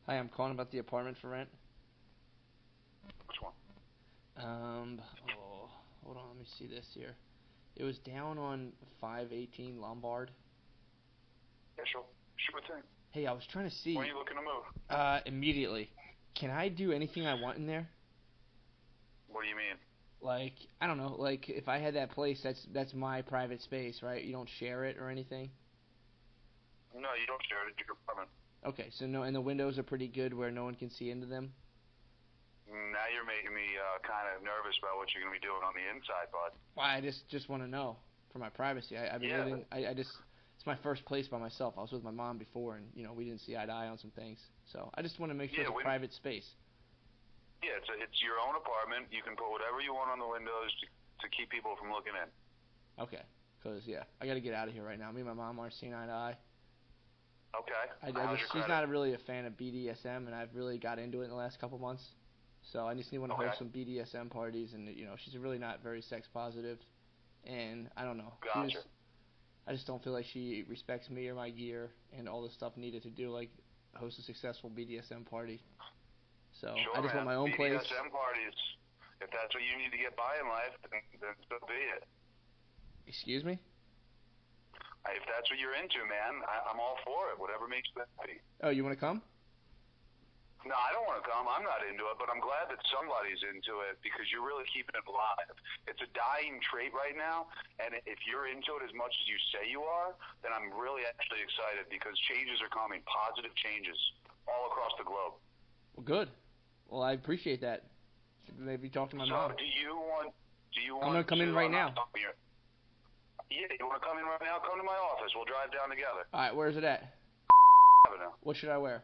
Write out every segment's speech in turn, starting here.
Hi, I'm calling about the apartment for rent. Which one? Hold on, let me see this here. It was down on 518 Lombard. Yeah, sure thing. Hey, I was trying to see. When are you looking to move? Immediately. Can I do anything I want in there? What do you mean? Like, I don't know, like, if I had that place, that's my private space, right? You don't share it or anything? No, you don't share it. It's your apartment. Okay, so no, and the windows are pretty good where no one can see into them? Now you're making me kind of nervous about what you're going to be doing on the inside, bud. Well, I just want to know for my privacy. I've been living, it's my first place by myself. I was with my mom before, and, we didn't see eye to eye on some things. So I just want to make sure it's a private space. Yeah, it's your own apartment. You can put whatever you want on the windows to keep people from looking in. Okay, because, I got to get out of here right now. Me and my mom aren't seeing eye to eye. Okay. She's not really a fan of BDSM, and I've really got into it in the last couple months. So I just want to host some BDSM parties, and she's really not very sex positive, and I don't know. Gotcha. I just don't feel like she respects me or my gear and all the stuff needed to do, like host a successful BDSM party. So sure, I just want my own place. BDSM parties. If that's what you need to get by in life, then so be it. Excuse me? If that's what you're into, man, I'm all for it. Whatever makes you happy. Oh, you want to come? No, I don't want to come. I'm not into it, but I'm glad that somebody's into it because you're really keeping it alive. It's a dying trait right now, and if you're into it as much as you say you are, then I'm really actually excited because changes are coming, positive changes all across the globe. Well, good. Well, I appreciate that. Maybe talk to my mom. So, do you want? I'm gonna come in right now. Yeah, you want to come in right now? Come to my office. We'll drive down together. All right, where's it at? Avenue. What should I wear?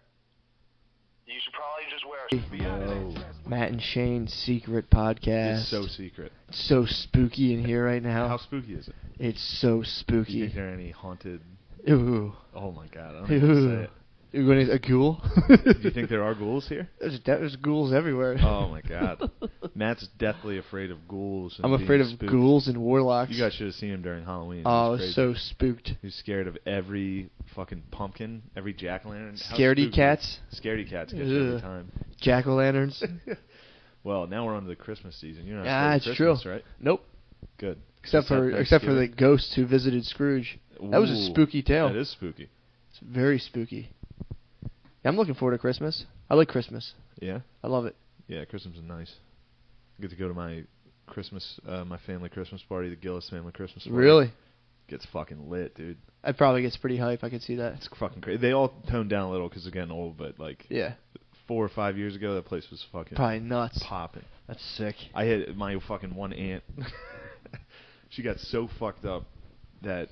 You should probably just wear. Yo, Matt and Shane's secret podcast. It's so secret. It's so spooky in here right now. How spooky is it? It's so spooky. Do you think there are any haunted? Ooh. Oh my god, I don't even want to say it. You're going to a ghoul? Do you think there are ghouls here? There's ghouls everywhere. Oh my god. Matt's deathly afraid of ghouls. And I'm afraid of spooked. ghouls and warlocks. You guys should have seen him during Halloween. Oh, I was so spooked. He's scared of every fucking pumpkin, every jack-o'-lantern. Scaredy cats? Scaredy cats get you every time. Jack-o'-lanterns? Well, now we're on to the Christmas season. You're not afraid of Christmas, true. Right? Nope. Good. Except for the ghosts who visited Scrooge. That was a spooky tale. That is spooky. It's very spooky. Yeah, I'm looking forward to Christmas. I like Christmas. Yeah? I love it. Yeah, Christmas is nice. I get to go to my Christmas, my family Christmas party, the Gillis family Christmas party. Really? Gets fucking lit, dude. It probably gets pretty hype. I could see that. It's fucking crazy. They all toned down a little because they're getting old, but like 4 or 5 years ago, that place was fucking probably nuts. Popping. That's sick. I had my fucking one aunt. She got so fucked up that.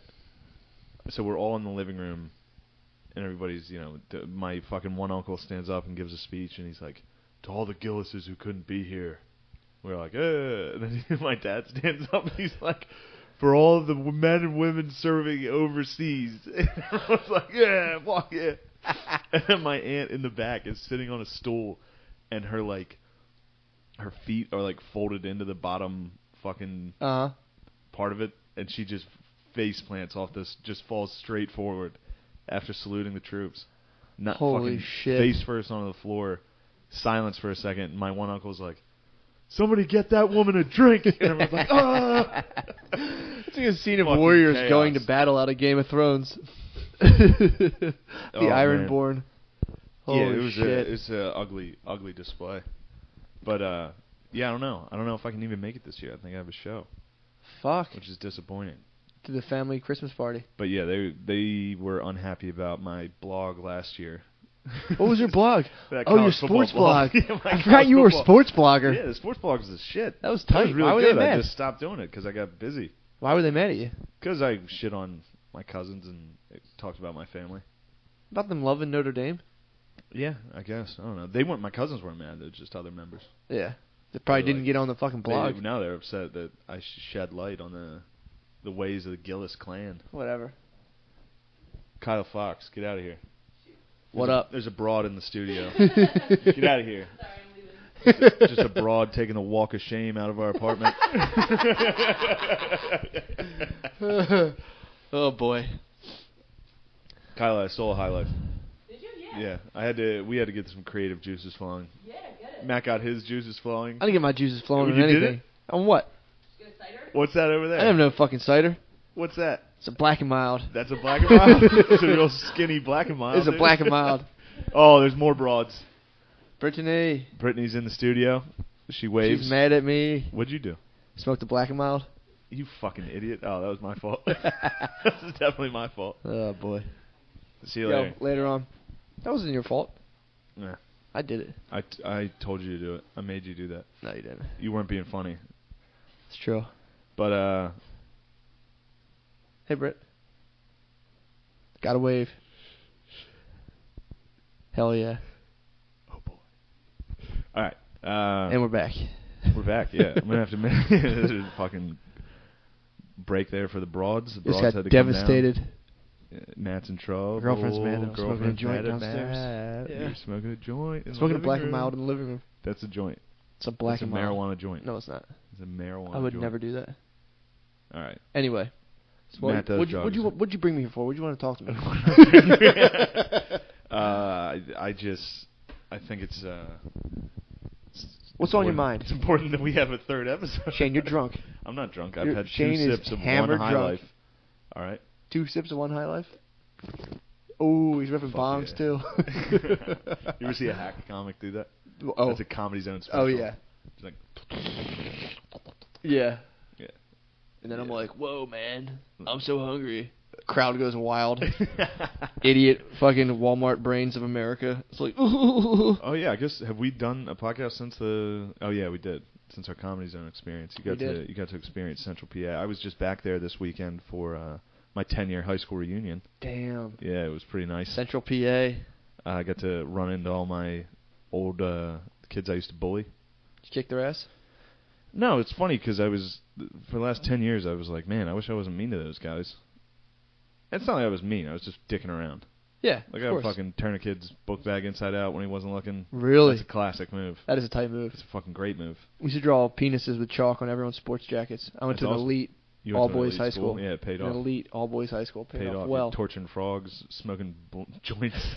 So we're all in the living room. And everybody's, my fucking one uncle stands up and gives a speech, and he's like, to all the Gillises who couldn't be here. We're like, And then my dad stands up, and he's like, for all the men and women serving overseas. And everyone's like, yeah, fuck yeah. And then my aunt in the back is sitting on a stool, and her feet are, folded into the bottom fucking part of it, and she just face plants off this, just falls straight forward. After saluting the troops. Holy shit. Face first onto the floor. Silence for a second. And my one uncle's like, somebody get that woman a drink. And everyone's like, ah! It's like a scene of warriors going to battle out of Game of Thrones. The Ironborn. Holy shit. It's an ugly display. But, I don't know. I don't know if I can even make it this year. I think I have a show. Fuck. Which is disappointing. To the family Christmas party. But yeah, they were unhappy about my blog last year. What was your blog? Your sports blog. Yeah, I forgot you were a sports blogger. Yeah, the sports blog was the shit. That was tight. That was really Why were good. they mad? I just stopped doing it because I got busy. Why were they mad at you? Because I shit on my cousins and talked about my family. About them loving Notre Dame? Yeah, I guess. I don't know. My cousins weren't mad. They were just other members. Yeah. They probably didn't get on the fucking blog. Now they're upset that I shed light on the ways of the Gillis clan. Whatever. Kyle Fox, get out of here. What up? There's a broad in the studio. Get out of here. Sorry, I'm leaving. Just a broad taking a walk of shame out of our apartment. Oh, boy. Kyle, I stole a high life. Did you? Yeah. Yeah, we had to get some creative juices flowing. Yeah, get it. Matt got his juices flowing. I didn't get my juices flowing Oh, on you did anything. it? On what? Good cider? What's that over there? I have no fucking cider. What's that? It's a Black and Mild. That's a Black and Mild? It's a real skinny Black and Mild. It's a dude. Black and Mild. Oh, there's more broads. Brittany. Brittany's in the studio. She waves. She's mad at me. What'd you do? Smoked a Black and Mild. You fucking idiot. Oh, that was my fault. This is definitely my fault. Oh, boy. See you later. Later on. That wasn't your fault. Nah. I did it. I told you to do it. I made you do that. No, you didn't. You weren't being funny. It's true. But, Hey, Britt. Got a wave. Hell yeah. oh, boy. All right. And we're back. We're back, yeah. I'm going to have to make there's a fucking break there for the broads. The broads Just had got to come down. devastated. Matt's in trouble. My girlfriend's mad. I'm smoking a Girlfriend's joint mad at downstairs. Matt. Yeah. You're smoking a joint. In the Smoking a living Black and room. Mild in the living room. That's a joint. It's a Black It's a and Mild. marijuana joint. No, it's not. It's a marijuana I would joint. never do that. All right. Anyway. So Matt does what'd drugs. you bring me here for? What'd you want to talk to me? I think it's What's on your important- mind? It's important that we have a third episode. Shane, you're drunk. I'm not drunk. I've You're- had Shane two is sips of one hammered High drunk. Life. All right. 2 sips of one High Life? Oh, he's ripping Fuck bongs yeah. too. You ever see a hack comic do that? Oh. That's a Comedy Zone special. Oh, yeah. It's like, Yeah. yeah. And then I'm Yeah. like, whoa, man. I'm so hungry. Crowd goes wild. Idiot fucking Walmart brains of America. It's like, ooh. Oh yeah, I guess have we done a podcast since the? Oh yeah, we did. Since our Comedy Zone experience, you got to experience Central PA. I was just back there this weekend for my 10-year high school reunion. Damn. Yeah, it was pretty nice. Central PA. I got to run into all my old kids I used to bully. Did you kick their ass? No, it's funny because for the last 10 years, I was like, man, I wish I wasn't mean to those guys. It's not like I was mean. I was just dicking around. Yeah, Like of I would course. fucking turn a kid's book bag inside out when he wasn't looking. Really? That's a classic move. That is a tight move. It's a fucking great move. We should draw penises with chalk on everyone's sports jackets. I went That's to an awesome. elite You went to an all-boys elite high school. Yeah, it paid An off. elite all-boys high school. Paid off You're well. torching frogs, smoking joints.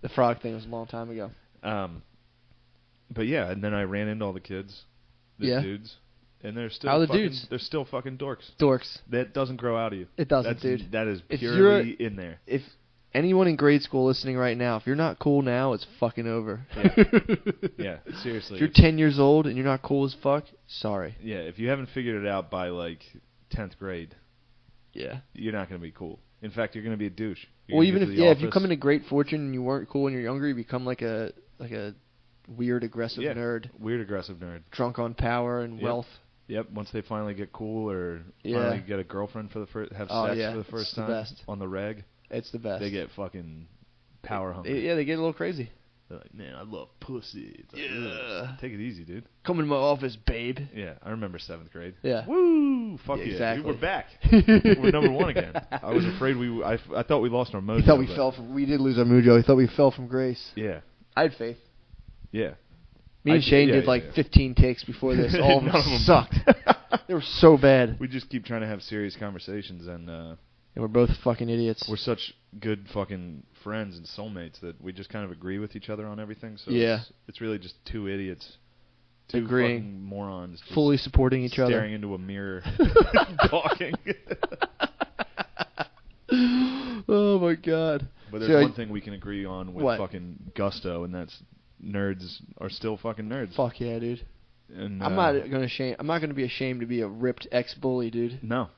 The frog thing was a long time ago. But yeah, and then I ran into all the kids, the Yeah. dudes, and they're still How are the fucking, dudes? They're still fucking dorks. Dorks. That doesn't grow out of you. It doesn't, That's, dude. That is If purely in there. If anyone in grade school listening right now, if you're not cool now, it's fucking over. Yeah, seriously. If you're 10 years old and you're not cool as fuck, sorry. Yeah, if you haven't figured it out by like 10th grade, Yeah. you're not going to be cool. In fact, you're going to be a douche. Well, even if you come into great fortune and you weren't cool when you're younger, you become like a weird aggressive nerd, weird aggressive nerd. drunk on power and Yep. wealth. Yep. Once they finally get cool or Yeah. finally get a girlfriend for the first, have Oh, sex yeah. for the first It's the time best. on the reg, It's the best. they get fucking power hungry. Yeah, they get a little crazy. They're like, man, I love pussy. It's like, Yeah. "Ugh, take it easy, dude. Come into my office, babe. Yeah, I remember 7th grade. Yeah. Woo! Fuck Yeah, yeah, exactly. dude, we're back. We're number one again. I was afraid I thought we lost our mojo. He thought we but- fell from. We did lose our mojo. He thought we fell from grace. Yeah, I had faith. yeah. Me and Shane did like 15 takes before this. All of None of them 'em. sucked. They were so bad. We just keep trying to have serious conversations, and And we're both fucking idiots. we're such good fucking friends and soulmates that we just kind of agree with each other on everything. So Yeah. it's really just two idiots, two Agreeing. fucking morons, just Fully supporting each other. staring into a mirror, talking. Oh my god. But there's So one thing we can agree on with What? fucking gusto, and that's nerds are still fucking nerds. Fuck yeah, dude. And, I'm not gonna be ashamed to be a ripped ex-bully, dude. No,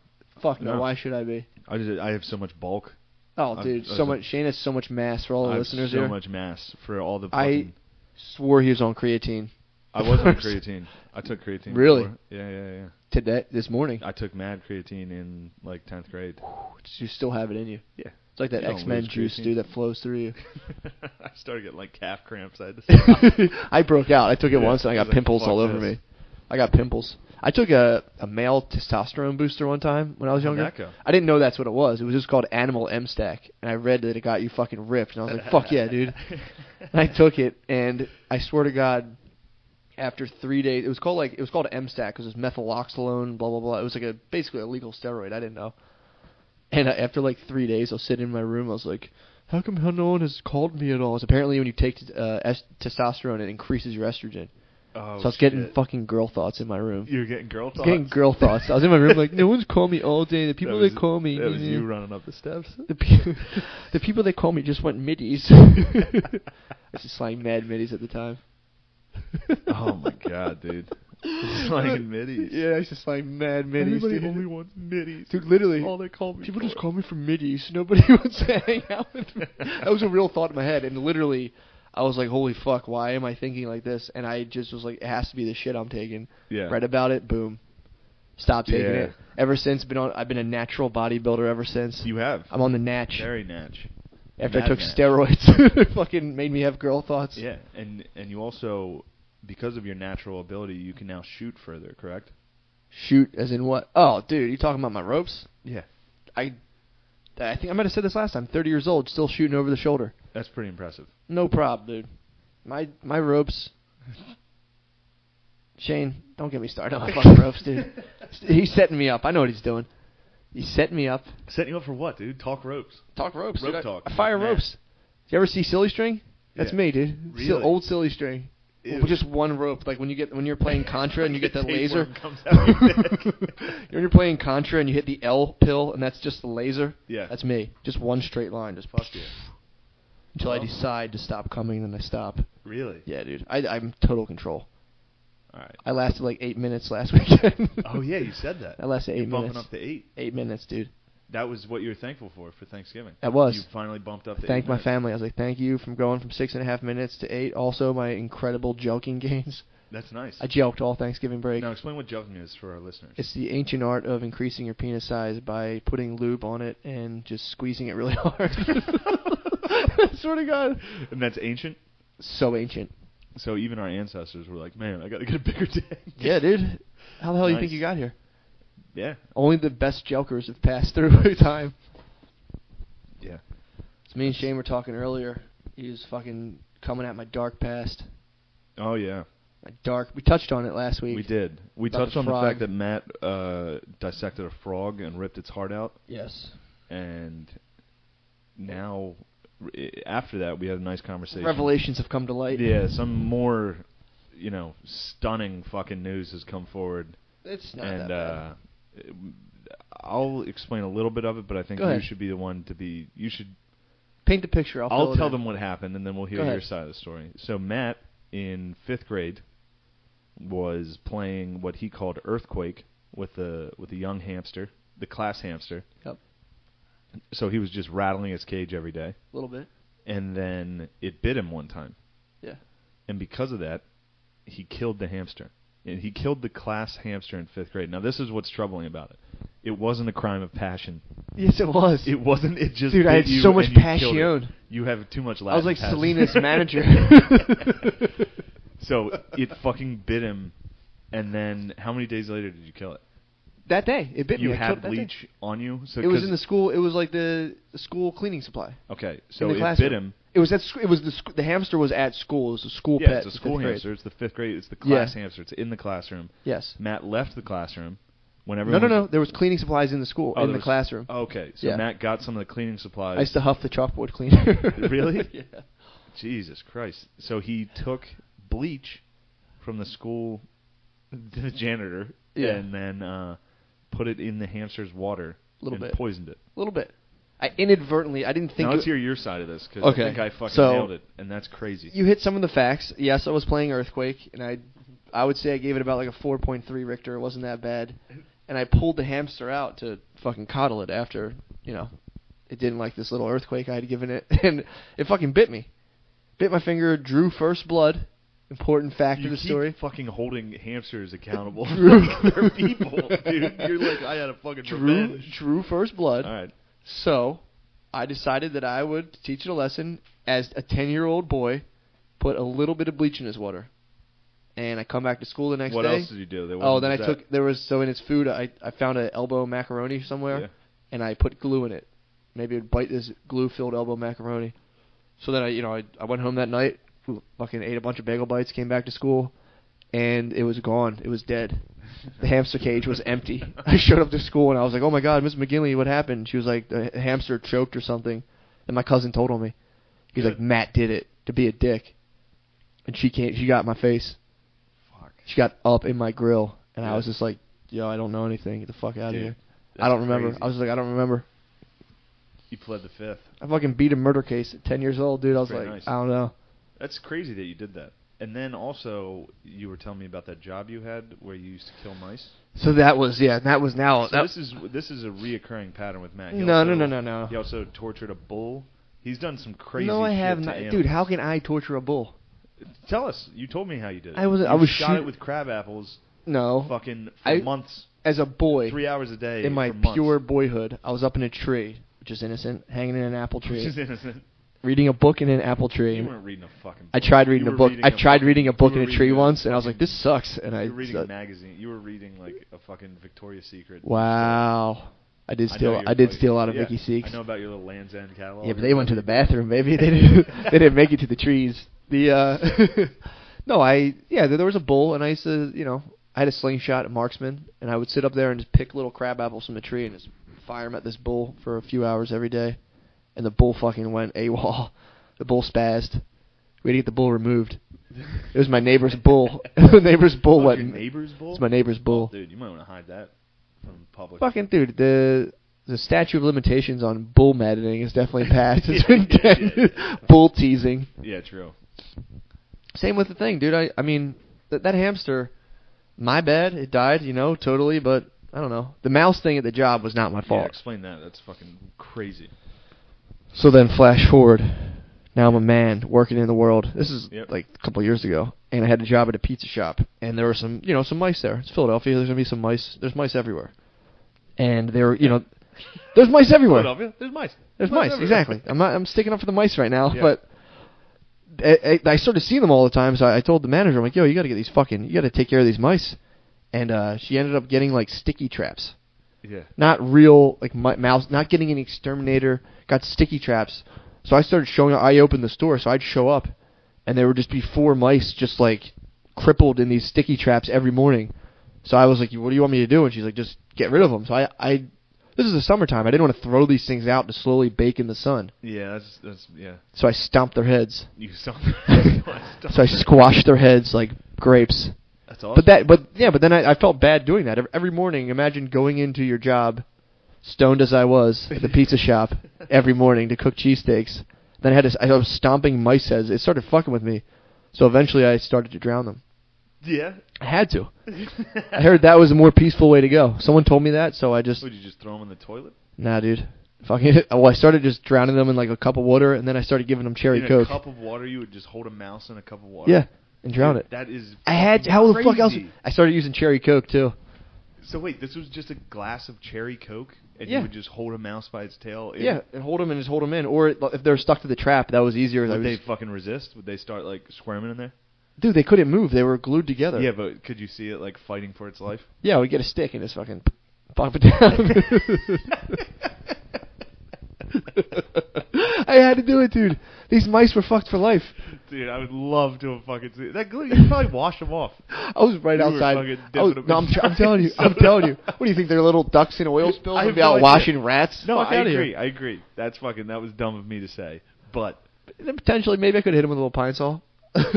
Fuck no. No. Why should I be? I have so much bulk. Oh, I've- dude, I've- so much. Shane has so much mass for all the I have listeners so here. much mass for all the. I Fucking, swore he was on creatine. I was on creatine. I took creatine. Really? before. Yeah. Today, this morning. I took mad creatine in like 10th grade. You still have it in you. Yeah. It's like that You don't X-Men lose juice, creatine. dude, that flows through you. I started getting like calf cramps. I had to stop. I broke out. I took it Yeah, once and I I got was like, pimples fuck all over this. me. I got pimples. I took a male testosterone booster one time when I was How'd younger. that go? I didn't know that's what it was. It was just called Animal Mssp, and I read that it got you fucking ripped, and I was like, fuck yeah, dude. And I took it, and I swear to God, after 3 days, it was called Mssp because it was methyloxolone, blah blah blah. It was like basically a legal steroid. I didn't know. And after like 3 days, I was sitting in my room. I was like, how come no one has called me at all? It's apparently when you take testosterone, it increases your estrogen. Oh, so I was getting fucking girl thoughts in my room. You were getting girl thoughts? Getting girl thoughts. I was in my room like, no one's called me all day. The people that call me. That was you running up the steps? The people that call me just want middies. I was just slaying mad middies at the time. Oh my god, dude. Slaying middies. Yeah, I used to slay mad middies. Everybody dude. only wants middies. Dude, literally. All they call me People for. just call me for middies. Nobody wants to hang out with me. That was a real thought in my head, and literally, I was like, holy fuck, why am I thinking like this? And I just was like, it has to be the shit I'm taking. Yeah. Read about it, boom. Stopped taking Yeah. it. Ever since, I've been a natural bodybuilder ever since. You have. I'm on the natch. Very natch. After Mad I took natch. steroids, it fucking made me have girl thoughts. Yeah, and you also, because of your natural ability, you can now shoot further, correct? Shoot, as in what? Oh, dude, you talking about my ropes? Yeah. I think I might have said this last time. 30 years old, still shooting over the shoulder. That's pretty impressive. No problem, dude. My ropes. Shane, don't get me started on my fucking ropes, dude. He's setting me up. I know what he's doing. He's setting me up. Setting you up for what, dude? Talk ropes. Talk ropes, Rope dude. talk. I fire Man. ropes. You ever see Silly String? That's Yeah. me, dude. Really? Old Silly String. Ew. With just one rope. Like when you're playing Contra and you get that laser. Tapeworm comes out your neck. When you're playing Contra and you hit the L pill and that's just the laser. Yeah. That's me. Just one straight line. Just Fuck you. until I Well. decide to stop coming, then I stop. Really? Yeah, dude. I'm total control. All right. I lasted like 8 minutes last weekend. Oh yeah, you said that. I lasted 8 You're bumping minutes. up to 8. 8 minutes, dude. That was what you were thankful for Thanksgiving. That was. You finally bumped up to 8 Thank my minutes. family. I was like, thank you from going from 6.5 minutes to 8. Also, my incredible joking gains. That's nice. I joked all Thanksgiving break. Now explain what joking is for our listeners. It's the ancient art of increasing your penis size by putting lube on it and just squeezing it really hard. I swear to God. And that's ancient? So ancient. So even our ancestors were like, man, I got to get a bigger dick. Yeah, dude. How the hell do you Nice. think you got here? Yeah. Only the best jokers have passed through time. Yeah. So me and Shane were talking earlier. He was fucking coming at my dark past. Oh, yeah. We touched on it last week. We did. We About touched the on the frog. fact that Matt dissected a frog and ripped its heart out. Yes. And now, after that, we had a nice conversation. Revelations have come to light. Yeah, some more, stunning fucking news has come forward. It's not And that bad. I'll explain a little bit of it, but I think Go you ahead. should be the one to be. You should. Paint the picture. I'll tell them what happened, and then we'll hear Go your ahead. side of the story. So Matt, in 5th grade, was playing what he called Earthquake with a young hamster, the class hamster. Yep. So he was just rattling his cage every day, A little bit. and then it bit him one time. Yeah. And because of that, he killed the hamster. And he killed the class hamster in 5th grade. Now, this is what's troubling about it. It wasn't a crime of passion. Yes, it was. It wasn't. It just Dude, I bit had you so much and you killed it. passion. You have too much Latin I was like passion. Selena's manager. So it fucking bit him, and then how many days later did you kill it? That day, it bit me. You I had killed it that day. bleach on you? So It was 'cause- in the school. It was like the school cleaning supply. Okay, in so the it classroom. bit him. It was at. It was the hamster was at school. It was a school Yeah, pet. it's a in school 5th grade. hamster. It's the 5th grade. It's the class hamster. It's in the classroom. Yes. Matt left the classroom when No, everyone. no. There was cleaning supplies in the school Oh, in there the was- classroom. Okay, so Yeah. Matt got some of the cleaning supplies. I used to huff the chalkboard cleaner. Really? Yeah. Jesus Christ! So he took bleach from the school, the janitor, Yeah. and then put it in the hamster's water Little and bit. poisoned it. A little bit. I inadvertently. I didn't think. Now let's hear your side of this, because Okay, I think I fucking so- nailed it, and that's crazy. You hit some of the facts. Yes, I was playing Earthquake, and I would say I gave it about like a 4.3 Richter. It wasn't that bad. And I pulled the hamster out to fucking coddle it after, it didn't like this little earthquake I had given it, and it fucking bit me. Bit my finger, drew first blood. Important fact You of the keep story. fucking holding hamsters accountable. Drew. They're people, dude. You're like, I had a fucking revenge. Drew first blood. All right. So, I decided that I would teach it a lesson as a 10-year-old boy, put a little bit of bleach in his water. And I come back to school the next What day. else did you do? There Oh, wasn't then I that- took, in its food, I found an elbow macaroni somewhere, Yeah. and I put glue in it. Maybe I'd bite this glue-filled elbow macaroni. So then I went home that night, fucking ate a bunch of bagel bites, came back to school, and it was gone. It was dead. The hamster cage was empty. I showed up to school, and I was like, oh my God, Miss McGinley, what happened? She was like, the hamster choked or something. And my cousin told on me. He's like, Matt did it to be a dick. And she got in my face. Fuck. She got up in my grill. And I was just like, yo, I don't know anything. Get the fuck out of here. I don't remember. Crazy. I was like, I don't remember. You pled the fifth. I fucking beat a murder case at 10 years old, dude. I was Very like, nice. I don't know. That's crazy that you did that. And then also, you were telling me about that job you had where you used to kill mice. So that was now. So this is a reoccurring pattern with Matt. No. He also tortured a bull. He's done some crazy. No, I shit have to not, animals. dude. How can I torture a bull? Tell us. You told me how you did it. I was You shot shooting it with crab apples. No, Fucking for months. As a boy, 3 hours a day. in my for months. pure boyhood, I was up in a tree, which is innocent, hanging in an apple tree, Which is innocent. reading a book in an apple tree. You weren't reading a fucking book. I tried reading a book. I tried reading a book in a tree reading once, and I was like, "This sucks." And You were reading a magazine. You were reading like a fucking Victoria's Secret. Wow, I did steal a lot of Vicky Seeks. I know about your little Land's End catalog. Yeah, but they went to the bathroom, baby. They didn't make it to the trees. There was a bull, and I used to, I had a slingshot, a marksman, and I would sit up there and just pick little crab apples from the tree and just fire them at this bull for a few hours every day. And the bull fucking went AWOL. The bull spazzed. We had to get the bull removed. It was my neighbor's bull. The neighbor's bull went. Your neighbor's bull? It's my neighbor's bull. Oh, dude, you might want to hide that from public. Fucking dude, the statute of limitations on bull maddening is definitely passed. It's been bull teasing. Yeah, true. Same with the thing, dude. I mean, that hamster, my bad. It died, totally. But I don't know. The mouse thing at the job was not my fault. Yeah, explain that. That's fucking crazy. So then, flash forward. Now I'm a man working in the world. This is like a couple of years ago, and I had a job at a pizza shop, and there were some mice there. It's Philadelphia. There's gonna be some mice. There's mice everywhere, and there were, there's mice everywhere. Philadelphia. There's mice. There's mice. Exactly. I'm sticking up for the mice right now, Yeah. but. I started seeing them all the time, so I told the manager, I'm like, yo, you gotta take care of these mice. And she ended up getting like sticky traps. Yeah. Not real like mouse, not getting an exterminator, got sticky traps. So I started showing up. I opened the store, so I'd show up, and there would just be 4 mice just like crippled in these sticky traps every morning. So I was like, what do you want me to do? And she's like, just get rid of them. So I this is the summertime. I didn't want to throw these things out to slowly bake in the sun. Yeah, that's yeah. So I stomped their heads. You stomped. So I squashed their heads like grapes. That's awesome. But then I felt bad doing that. Every morning, imagine going into your job, stoned as I was, at the pizza shop, every morning to cook cheesesteaks. Then I was stomping mice heads. It started fucking with me. So eventually I started to drown them. Yeah. I had to. I heard that was a more peaceful way to go. Someone told me that, so I just... Would you just throw them in the toilet? Nah, dude. Well, I started just drowning them in like a cup of water, and then I started giving them cherry Coke. In a cup of water, you would just hold a mouse in a cup of water? Yeah, and drown it. That is I had... How the fuck else... crazy. I started using cherry Coke, too. So wait, this was just a glass of cherry Coke, and Yeah. you would just hold a mouse by its tail? Yeah, and hold them and just hold them in. Or if they're stuck to the trap, that was easier. Would they fucking resist? Would they start like squirming in there? Dude, they couldn't move. They were glued together. Yeah, but could you see it like fighting for its life? Yeah, we get a stick and just fucking pop it down. I had to do it, dude. These mice were fucked for life. Dude, I would love to have fucking seen that glue. You could probably wash them off. I was right You were outside. fucking dipping them No, in I'm telling you. I'm telling you. What do you think? They're little ducks in oil spills I and have be no out idea. washing rats? No, Fuck I outta agree. here. I agree. That was dumb of me to say. But Then potentially, maybe I could hit him with a little pine saw.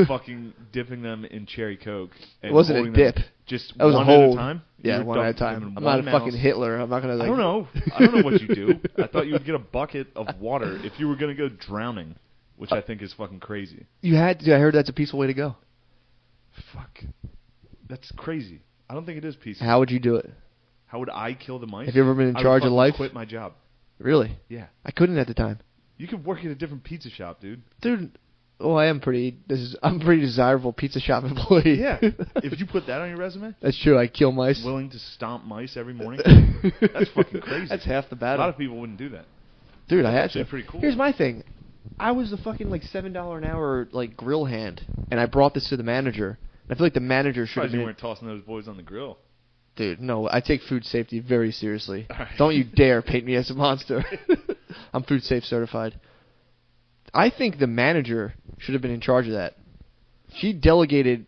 fucking dipping them in cherry Coke. And It wasn't a holding them dip. Just That was one a hold. at a time? Yeah, You were one at a giving time. I'm one not a mouse. fucking Hitler. I'm not gonna. Like, I don't know. I don't know what you do. I thought you would get a bucket of water if you were gonna go drowning, which I think is fucking crazy. You had to. I heard that's a peaceful way to go. Fuck. That's crazy. I don't think it is peaceful. How would you do it? How would I kill the mice? Have you ever been in I would charge of fucking life? Quit my job. Really? Yeah. I couldn't at the time. You could work at a different pizza shop, dude. Dude, well, I'm a pretty desirable pizza shop employee. Yeah. If you put that on your resume, That's true. I kill mice. willing to stomp mice every morning, that's fucking crazy. That's half the A battle. lot of people wouldn't do that. Dude, I had actually to. pretty cool. Here's my thing. I was the fucking like $7 an hour like grill hand, and I brought this to the manager. I feel like the manager should have Surprised you been. weren't tossing those boys on the grill. Dude, no, I take food safety very seriously. All right. Don't you dare paint me as a monster. I'm food safe certified. I think the manager should have been in charge of that. She delegated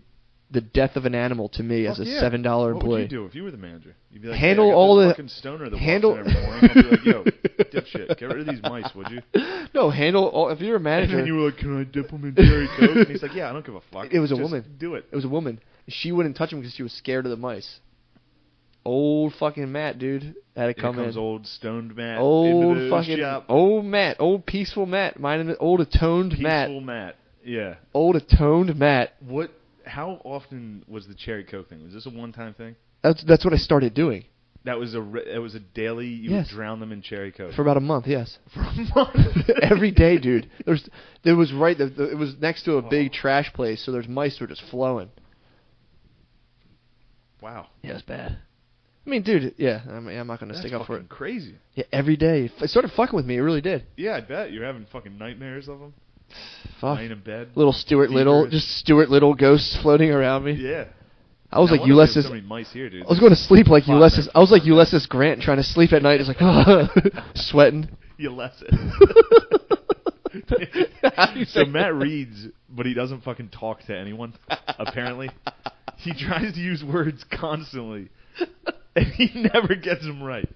the death of an animal to me as a $7 employee. What would you do if you were the manager? You'd be like, handle hey, I got all this the fucking stoner that handle. walks in every morning. I'll be like, yo, dipshit, get rid of these mice, would you? No, handle all. If you're a manager, And then you were like, can I dip them in Cherry Coke? And he's like, yeah, I don't give a fuck. It was a Just woman. Do it. It was a woman. She wouldn't touch him because she was scared of the mice. Old fucking Matt, dude, had to come Here comes in. old stoned Matt Old into the fucking shop. old Matt, old peaceful Matt, mine old atoned Matt, Peaceful Matt. Yeah. old atoned Matt. What? How often was the Cherry Coke thing? Was this a one-time thing? That's what I started doing That was it was a daily. You Yes. would drown them in Cherry Coke for about a month. Yes, for a month. every day, dude. There was right. It was next to a big trash place, so there's mice were just flowing. Wow. Yeah, it's bad. I mean, dude, yeah, I'm not gonna stick up for it. Crazy. Yeah, every day. It started fucking with me. It really did. Yeah, I bet you're having fucking nightmares of them. Fuck. Lying in bed. Little Stuart Little, Feverish. just Stuart Little ghosts floating around me. Yeah. I was No like wonder there's Ulysses. So many mice here, dude. I was going to sleep like Five Ulysses. minutes I was like before Ulysses Grant trying to sleep at night. Just like sweating. Ulysses. How do you So say Matt reads, but he doesn't fucking talk to anyone. Apparently, he tries to use words constantly, and he never gets them right.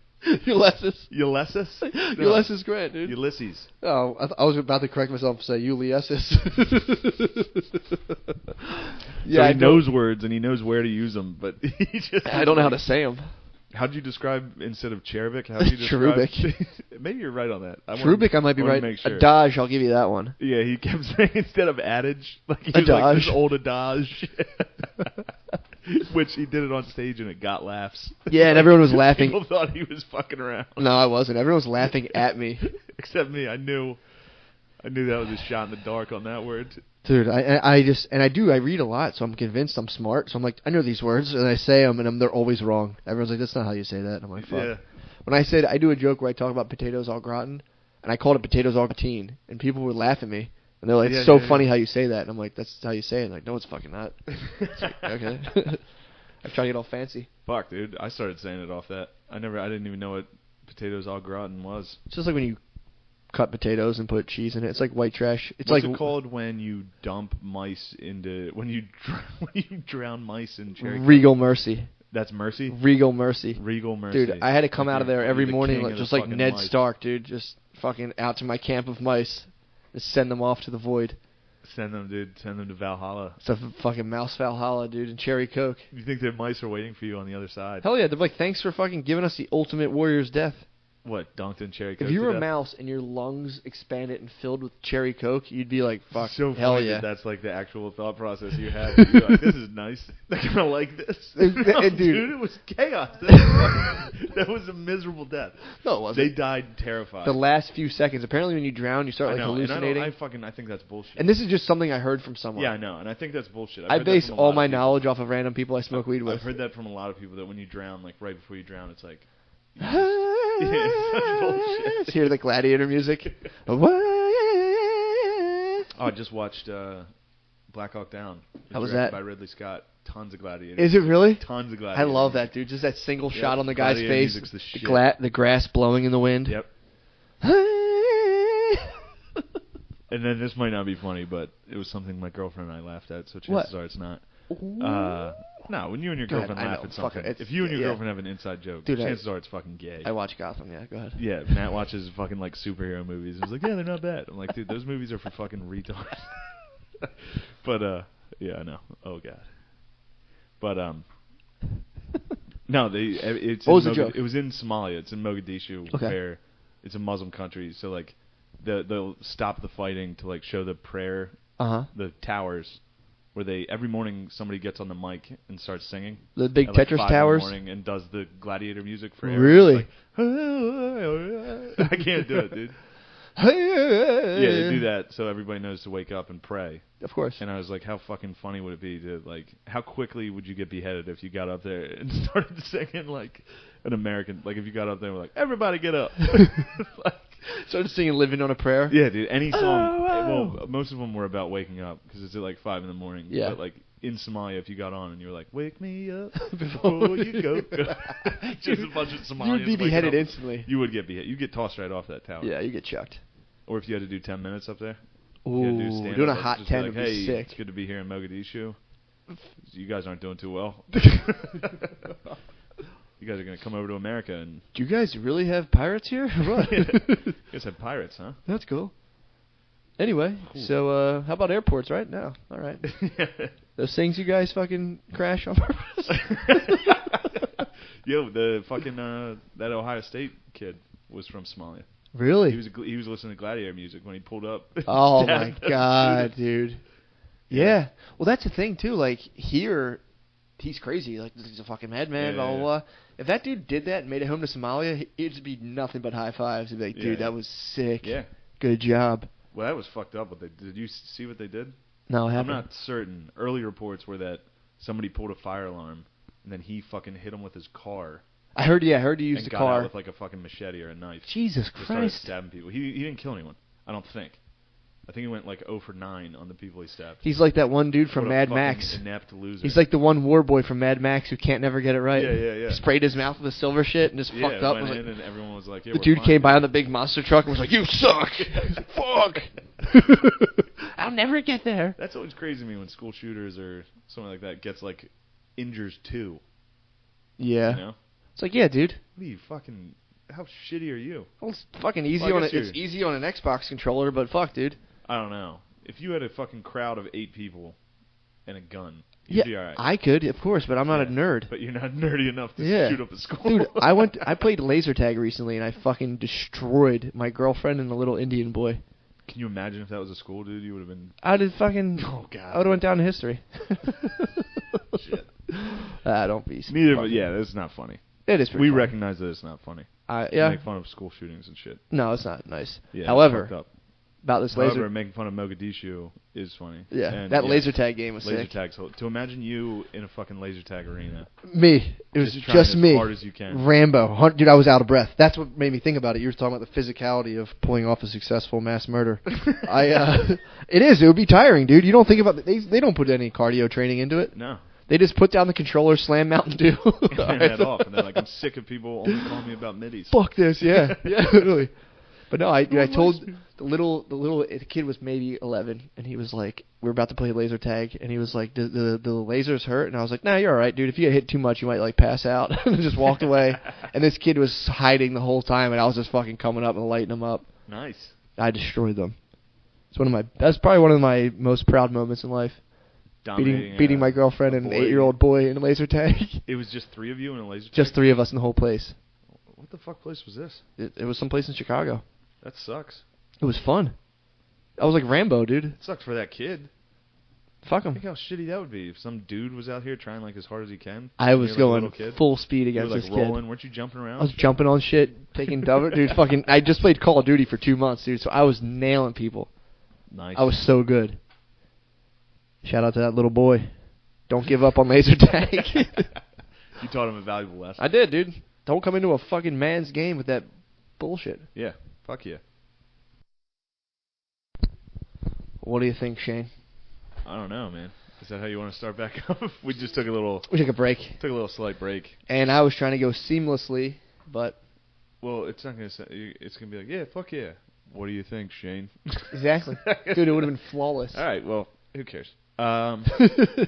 Ulysses. Ulysses? No. Ulysses Grant, dude. Ulysses. Oh, I was about to correct myself and say Ulysses. So he knows words and he knows where to use them, but he just. I don't know how to say them. How'd you describe instead of cherubic? How'd you describe? Cherubic. Maybe you're right on that. Cherubic, I might be right. Make sure. Adage, I'll give you that one. Yeah, he kept saying instead of adage, like he was like Adage. this old adage, which he did it on stage and it got laughs. Yeah, and everyone was laughing. People thought he was fucking around. No, I wasn't. Everyone was laughing at me. Except me. I knew that was a shot in the dark on that word. Dude, I read a lot, so I'm convinced I'm smart. So I'm like, I know these words, and I say them, and they're always wrong. Everyone's like, that's not how you say that. And I'm like, fuck. Yeah. When I said, I do a joke where I talk about potatoes au gratin, and I called it potatoes au gratin, and people would laugh at me. And they're like, it's so funny how you say that. And I'm like, that's how you say it. And like, no, it's fucking not. It's like, okay. I try to get all fancy. Fuck, dude. I started saying it off that. I didn't even know what potatoes au gratin was. It's just like when you cut potatoes and put cheese in it. It's like white trash. It's What's like it called when you dump mice into when you drown mice in cherry Coke? Regal Mercy. That's mercy. Regal Mercy. Regal mercy. Dude, I had to come out of there every the morning, king like, of just the like fucking Ned mice. Stark, dude. Just fucking out to my camp of mice. Just send them off to the void. Send them, dude. Send them to Valhalla. It's a fucking mouse Valhalla, dude, and cherry Coke. You think the mice are waiting for you on the other side? Hell yeah, they're like, thanks for fucking giving us the ultimate warrior's death. What, dunked in cherry Coke? If you to were a death? mouse and your lungs expanded and filled with cherry Coke, you'd be like, fuck, So hell funny yeah. that's like the actual thought process you had. You're like, this is nice. They're gonna like this. No, dude, it was chaos. That was a miserable death. No, it wasn't. They died terrified. The last few seconds. Apparently, when you drown, you start I like know, hallucinating. and I think that's bullshit. And this is just something I heard from someone. Yeah, I know, and I think that's bullshit. I I've heard that base from a all lot my of people. knowledge off of random people I smoke weed with. I've heard that from a lot of people that when you drown, like right before you drown, it's like it's bullshit. Hear the gladiator music. Oh, I just watched Black Hawk Down. How was directed that? By Ridley Scott. Tons of gladiators. Is it really? Tons of I gladiators. love that, dude. Just that single Yep. shot on the guy's Gladiator face. music's the shit. The grass blowing in the wind. Yep. And then this might not be funny, but it was something my girlfriend and I laughed at, so chances are it's not. No, when you and your Go ahead, girlfriend I laugh know, at fuck something, it, if you and your yeah. girlfriend have an inside joke, Dude, chances are it's fucking gay. I watch Gotham, yeah, go ahead. Yeah, Matt watches fucking like superhero movies. He's like, yeah, they're not bad. I'm like, dude, those movies are for fucking retards. But yeah, I know. Oh god. But no, it's. What was in the joke? It was in Somalia. It's in Mogadishu, Okay. where it's a Muslim country. So like, they'll stop the fighting to like show the prayer, the towers, where they every morning somebody gets on the mic and starts singing. The big at like Tetris 5 towers? in the morning and does the gladiator music for Really? Like, I can't do it, dude. Yeah, they do that so everybody knows to wake up and pray. Of course. And I was like, how fucking funny would it be to, like, how quickly would you get beheaded if you got up there and started singing, like, an American, like, if you got up there and were like, everybody get up. Like, started singing Living on a Prayer? yeah, dude, any song, Oh. well, most of them were about waking up, because it's at, like, 5 in the morning. Yeah. But, like, in Somalia, if you got on and you were like, wake me up before you go. Just a bunch of Somalians. You would be waking beheaded up. instantly. You would get beheaded. You get tossed right off that tower. Yeah, you get chucked. Or if you had to do 10 minutes up there. Ooh, doing a hot 10 would would be sick. It's good to be here in Mogadishu. You guys aren't doing too well. You guys are going to come over to America and... Do you guys really have pirates here? What? You guys have pirates, huh? That's cool. Anyway, Cool. so how about airports, right? No. All right. Those things you guys fucking crash on purpose? Yo, the fucking, that Ohio State kid was from Somalia. Really? He was listening to Gladiator music when he pulled up. Oh, my God, dude. Yeah. Well, that's the thing, too. Like, here, he's crazy. Like, he's a fucking madman, blah, blah, blah. If that dude did that and made it home to Somalia, it'd be nothing but high fives. He'd be like, dude, that was sick. Yeah. Good job. Well, that was fucked up. Did you see what they did? No, I'm not certain. Early reports were that somebody pulled a fire alarm, and then he fucking hit him with his car. I heard he used and the got car. out with like a fucking machete or a knife. Jesus Just started Christ. stabbing people. He didn't kill anyone. I don't think. I think he went like 0 for 9 on the people he stabbed. He's like that one dude from What a Mad fucking Max. inept loser. He's like the one war boy from Mad Max who can't never get it right. Yeah. He sprayed his mouth with the silver shit and just fucked up. Went Was in like, and everyone was like, yeah, the we're dude fine, came by dude. on the big monster truck and was like, "You suck." He's like, fuck. I'll never get there. That's always crazy to me when school shooters or something like that gets like injures too. Yeah. You know? It's like, yeah, dude. What are you fucking? How shitty are you? Well, it's fucking easy Well, I on guess it's easy on an Xbox controller, but fuck, dude. I don't know. If you had a fucking crowd of 8 people and a gun, you'd be alright. I could, of course, but I'm not a nerd. But you're not nerdy enough to Yeah. shoot up a school. Dude, I played laser tag recently and I fucking destroyed my girlfriend and the little Indian boy. Can you imagine if that was a school, dude? You would have been... I'd have fucking... Oh, God. I would have went down in history. Shit. Don't be... Neither, but yeah, that's not funny. It is pretty We funny. recognize that it's not funny. Yeah. Make fun of school shootings and shit. No, it's not nice. Yeah, However, fucked up. about this However, laser... making fun of Mogadishu is funny. Yeah, And, that laser tag game was laser sick. tag. So to imagine you in a fucking laser tag arena. Me. It was trying just as me. hard as you can. Rambo. Dude, I was out of breath. That's what made me think about it. You were talking about the physicality of pulling off a successful mass murder. It is. It would be tiring, dude. You don't think about it. They don't put any cardio training into it. No. They just put down the controller, slam Mountain Dew. And head off. And they're like, I'm sick of people only calling me about middies. Fuck this, yeah. Yeah, literally. But no, I told the kid was maybe 11, and he was like, we were about to play laser tag, and he was like, the lasers hurt? And I was like, nah, you're all right, dude. If you get hit too much, you might, like, pass out. And just walked away. And this kid was hiding the whole time, and I was just fucking coming up and lighting them up. Nice. I destroyed them. That's probably one of my most proud moments in life. Beating my girlfriend and an 8-year-old boy in a laser tag. It was just 3 of you in a laser tag? Just 3 of us in the whole place. What the fuck place was this? It was someplace in Chicago. That sucks. It was fun. I was like Rambo, dude. It sucks for that kid. Fuck him. Think how shitty that would be if some dude was out here trying like as hard as he can. I was You're, like, a going little kid. full speed You were against like this rolling. kid. Weren't you jumping around? I was jumping on shit, taking double. Dude, fucking. I just played Call of Duty for 2 months, dude. So I was nailing people. Nice. I was so good. Shout out to that little boy. Don't give up on laser tag. You taught him a valuable lesson. I did, dude. Don't come into a fucking man's game with that bullshit. Yeah. Fuck yeah. What do you think, Shane? I don't know, man. Is that how you want to start back up? We just took a We took a break. slight break. And I was trying to go seamlessly, but... Well, it's not going to say... It's going to be like, yeah, fuck yeah. What do you think, Shane? Exactly. Dude, it would have been flawless. All right, well, who cares?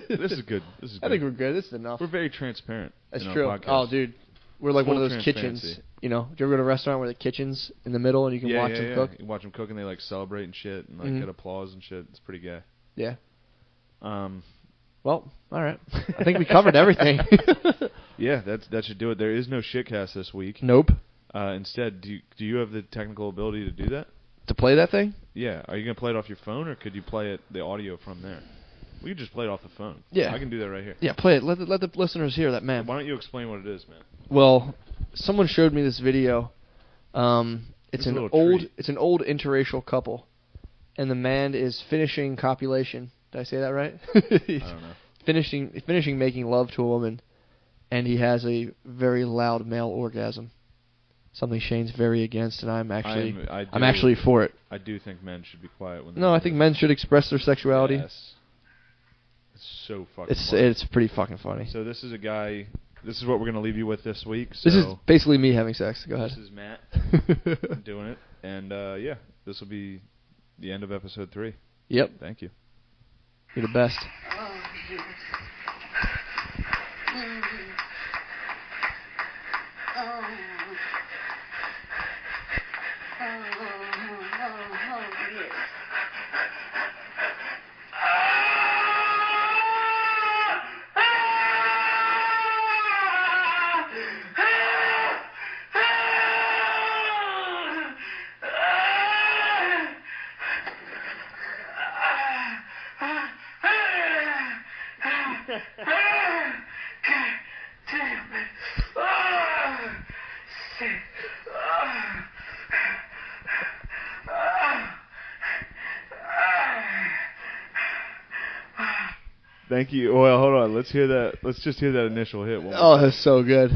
This is good. I think we're good. This is enough. We're very transparent. That's in true. Our podcast. Oh, dude. We're like one Full of those kitchens. transparency. You know, do you ever go to a restaurant where the kitchen's in the middle and you can watch them cook? You watch them cook and they like celebrate and shit and like Mhm. get applause and shit. It's pretty gay. Yeah. Well, all right. I think we covered everything. yeah, that should do it. There is no shitcast this week. Nope. Instead, do you have the technical ability to do that? To play that thing? Yeah. Are you gonna play it off your phone or could you play the audio from there? We could just play it off the phone. Yeah. I can do that right here. Yeah, play it. Let the listeners hear that, man. Why don't you explain what it is, man? Well, someone showed me this video. It's a an little old treat. it's an old interracial couple, and the man is finishing copulation. Did I say that right? I don't know. finishing making love to a woman, and he has a very loud male orgasm. Something Shane's very against, and I'm actually for it. I do think men should be quiet when. No, I think men should express their sexuality. Yes. It's so fucking. funny. It's pretty fucking funny. So this is a guy. This is what we're gonna leave you with this week. So This is basically me having sex. Go ahead. This is Matt doing it, and yeah, this will be the end of episode 3. Yep. Thank you. You're the best. Thank you. Well, hold on. Let's hear that. Let's just hear that initial hit. One more Oh, time. that's so good.